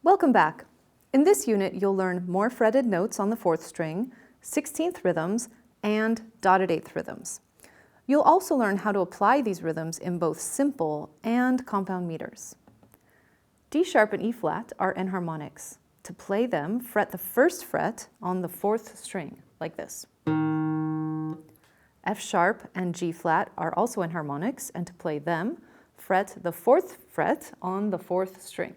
Welcome back. In this unit, you'll learn more fretted notes on the 4th string, 16th rhythms, and dotted 8th rhythms. You'll also learn how to apply these rhythms in both simple and compound meters. D sharp and E flat are in harmonics. To play them, fret the 1st fret on the 4th string, like this. F sharp and G flat are also in harmonics, and to play them, fret the 4th fret on the 4th string.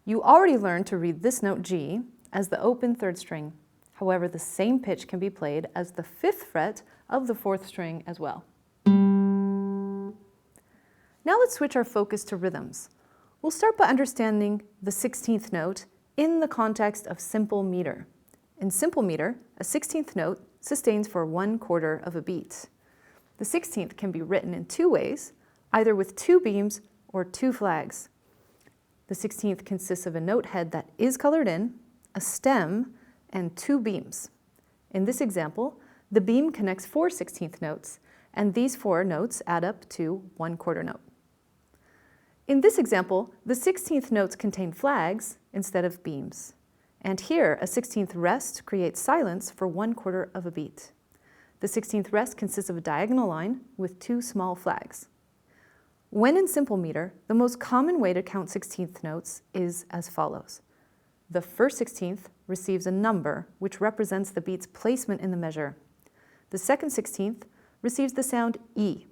You already learned to read this note G as the open 3rd string. However, the same pitch can be played as the 5th fret of the 4th string as well. Now let's switch our focus to rhythms. We'll start by understanding the 16th note in the context of simple meter. In simple meter, a 16th note sustains for 1/4 of a beat. The 16th can be written in 2 ways, either with 2 beams or 2 flags. The 16th consists of a note head that is colored in, a stem, and 2 beams. In this example, the beam connects 4 16th notes, and these 4 notes add up to 1/4 note. In this example, the 16th notes contain flags instead of beams. And here, a 16th rest creates silence for 1/4 of a beat. The 16th rest consists of a diagonal line with 2 small flags. When in simple meter, the most common way to count 16th notes is as follows. The first 16th receives a number which represents the beat's placement in the measure. The second 16th receives the sound E.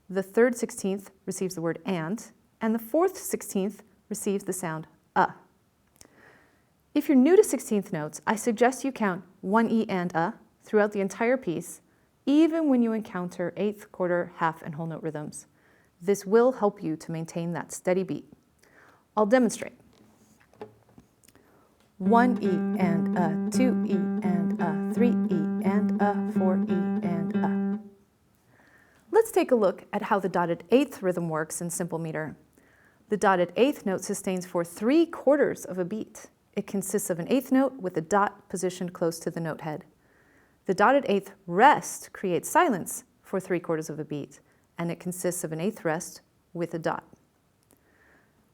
The third 16th receives the word and the 4th 16th receives the sound a. If you're new to 16th notes, I suggest you count 1 E and a throughout the entire piece, even when you encounter 8th, quarter, half, and whole note rhythms. This will help you to maintain that steady beat. I'll demonstrate. 1 E and a, 2 E and a, 3 E and a, 4 E and a. Let's take a look at how the dotted 8th rhythm works in simple meter. The dotted 8th note sustains for 3/4 of a beat. It consists of an 8th note with a dot positioned close to the note head. The dotted 8th rest creates silence for 3/4 of a beat, and it consists of an 8th rest with a dot.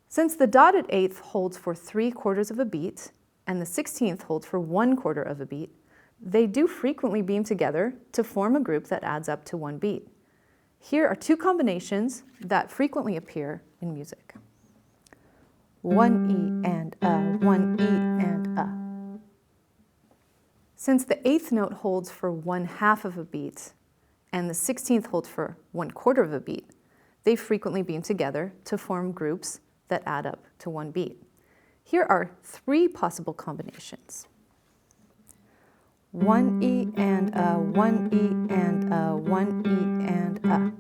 Since the dotted 8th holds for 3/4 of a beat, and the 16th holds for 1/4 of a beat, they do frequently beam together to form a group that adds up to 1 beat. Here are 2 combinations that frequently appear in music. 1 E and a, 1 E and a. Since the 8th note holds for 1/2 of a beat, and the 16th holds for 1/4 of a beat, they frequently beam together to form groups that add up to 1 beat. Here are 3 possible combinations. 1 E and a, 1 E and a, 1 E and a.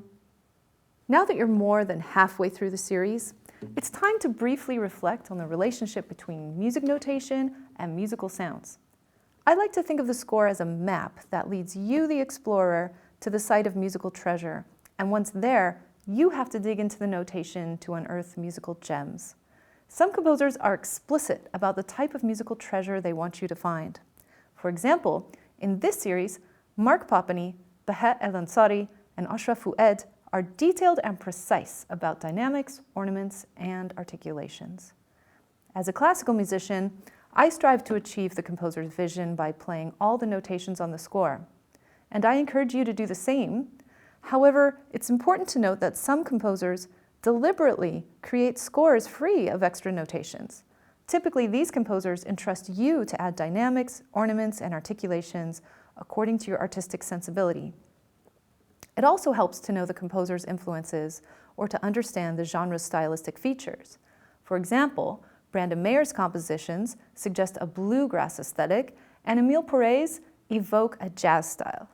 Now that you're more than halfway through the series, it's time to briefly reflect on the relationship between music notation and musical sounds. I like to think of the score as a map that leads you, the explorer, to the site of musical treasure, and once there, you have to dig into the notation to unearth musical gems. Some composers are explicit about the type of musical treasure they want you to find. For example, in this series, Mark Popany, Behet El Ansari, and Ashraf Foued are detailed and precise about dynamics, ornaments, and articulations. As a classical musician, I strive to achieve the composer's vision by playing all the notations on the score, and I encourage you to do the same. However, it's important to note that some composers deliberately create scores free of extra notations. Typically, these composers entrust you to add dynamics, ornaments, and articulations according to your artistic sensibility. It also helps to know the composer's influences or to understand the genre's stylistic features. For example, Brandon Mayer's compositions suggest a bluegrass aesthetic, and Emile Pourret's evoke a jazz style.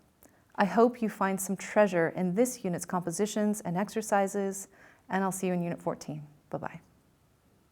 I hope you find some treasure in this unit's compositions and exercises, and I'll see you in Unit 14. Bye-bye.